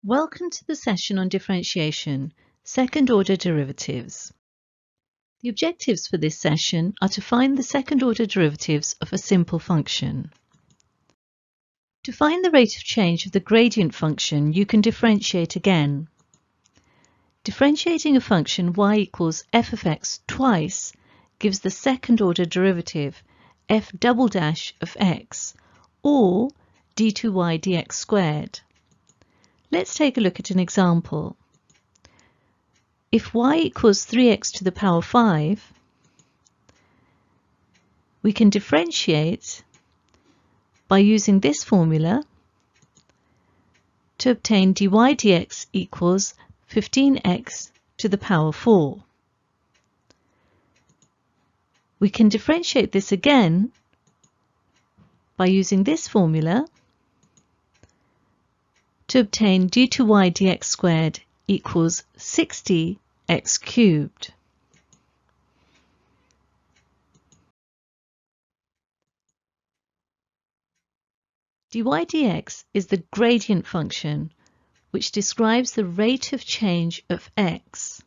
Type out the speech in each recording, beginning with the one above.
Welcome to the session on differentiation, second-order derivatives. The objectives for this session are to find the second-order derivatives of a simple function. To find the rate of change of the gradient function, you can differentiate again. Differentiating a function y equals f of x twice gives the second-order derivative f double dash of x, or d2y dx squared. Let's take a look at an example. If y equals 3x to the power 5, we can differentiate by using this formula to obtain dy dx equals 15x to the power 4. We can differentiate this again by using this formula to obtain d2y dx squared equals 60x cubed. dy dx is the gradient function which describes the rate of change of x.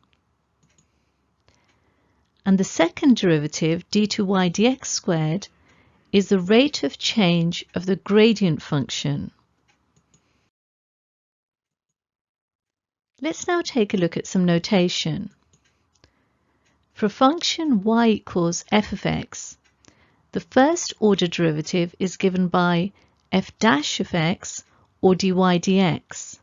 And the second derivative, d2y dx squared, is the rate of change of the gradient function. Let's now take a look at some notation. For a function y equals f of x, the first order derivative is given by f dash of x, or dy dx,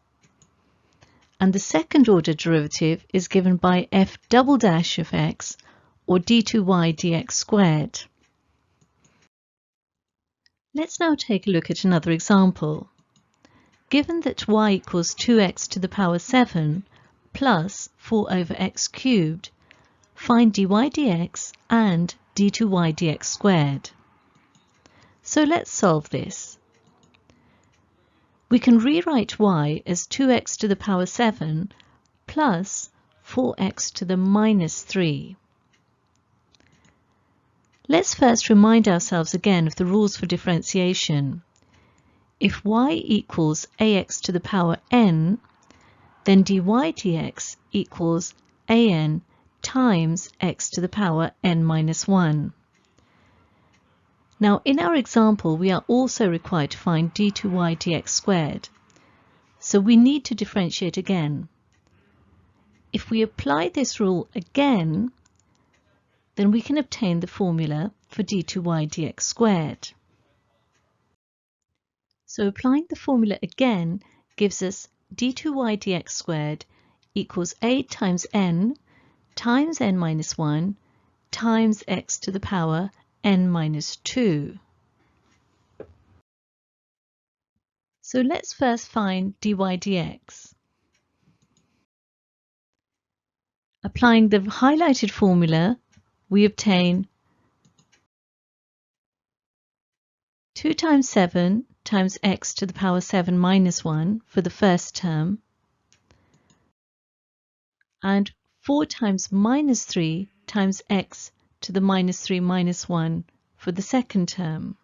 and the second order derivative is given by f double dash of x, or d2y dx squared. Let's now take a look at another example. Given that y equals 2x to the power 7 plus 4 over x cubed, find dy dx and d2y dx squared. So let's solve this. We can rewrite y as 2x to the power 7 plus 4x to the minus 3. Let's first remind ourselves again of the rules for differentiation. If y equals ax to the power n, then dy dx equals an times x to the power n minus 1. Now in our example we are also required to find d2y dx squared, so we need to differentiate again. If we apply this rule again, then we can obtain the formula for d2y dx squared. So applying the formula again gives us d2y dx squared equals a times n minus 1 times x to the power n minus 2. So let's first find dy dx. Applying the highlighted formula, we obtain 2 times 7 times x to the power 7 minus 1 for the first term, and 4 times minus 3 times x to the minus 3 minus 1 for the second term.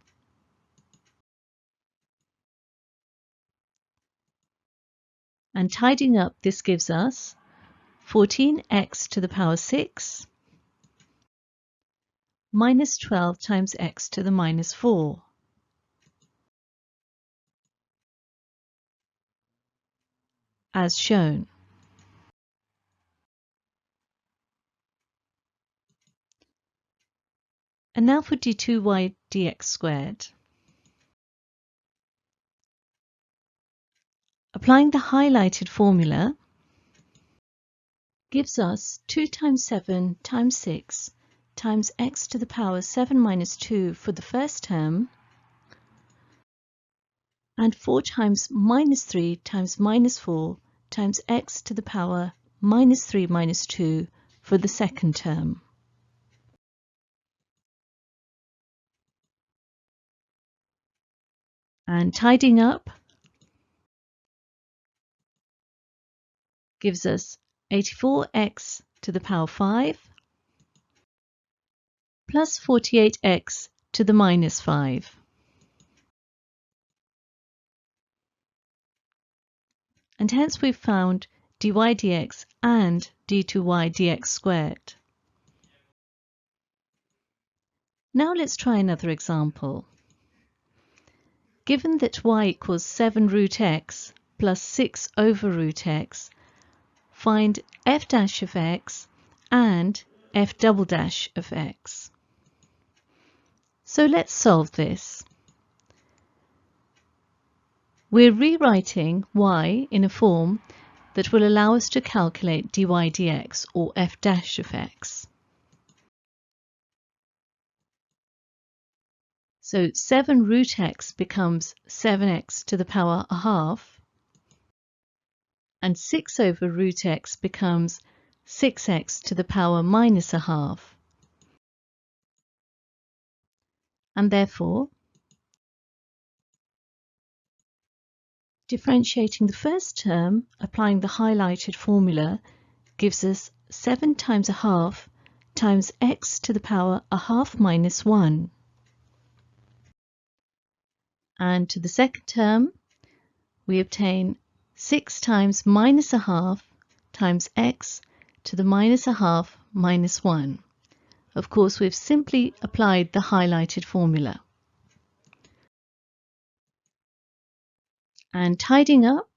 And tidying up, this gives us 14x to the power 6 minus 12 times x to the minus 4. As shown. And now for d2y dx squared. Applying the highlighted formula gives us 2 times 7 times 6 times x to the power 7 minus 2 for the first term, and 4 times minus 3 times minus 4 times x to the power minus 3 minus 2 for the second term. And tidying up gives us 84x to the power 5 plus 48x to the minus 5. and hence we've found dy dx and d2y dx squared. Now let's try another example. Given that y equals 7 root x plus 6 over root x, find f dash of x and f double dash of x. So let's solve this. We're rewriting y in a form that will allow us to calculate dy dx, or f dash of x. So 7 root x becomes 7x to the power a half, and 6 over root x becomes 6x to the power minus a half. And therefore, differentiating the first term, applying the highlighted formula, gives us 7 times a half times x to the power a half minus 1. And to the second term, we obtain 6 times minus a half times x to the minus a half minus 1. Of course, we've simply applied the highlighted formula. And tidying up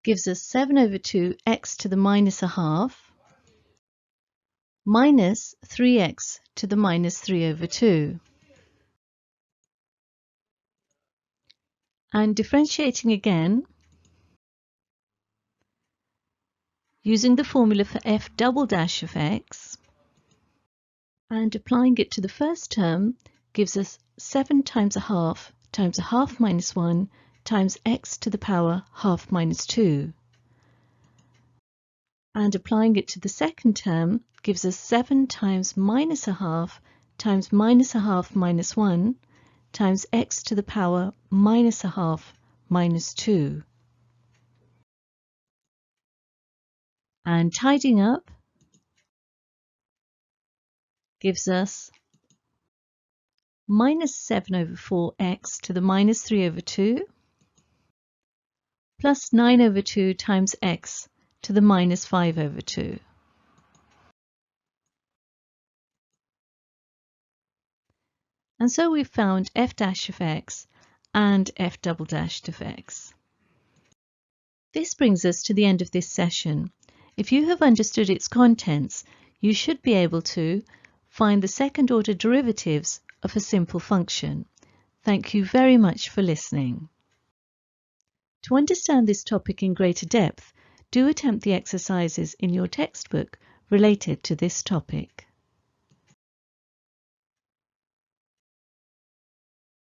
gives us 7 over 2 x to the minus a half minus 3x to the minus 3 over 2. And differentiating again, using the formula for f double dash of x, and applying it to the first term gives us 7 times a half minus 1 times x to the power half minus 2. And applying it to the second term gives us 7 times minus a half times minus a half minus 1 times x to the power minus a half minus 2. And tidying up gives us minus 7 over 4x to the minus 3 over 2 plus 9 over 2 times x to the minus 5 over 2. And so we've found f dash of x and f double dash of x. This brings us to the end of this session. If you have understood its contents, you should be able to find the second order derivatives of a simple function. Thank you very much for listening. To understand this topic in greater depth, do attempt the exercises in your textbook related to this topic.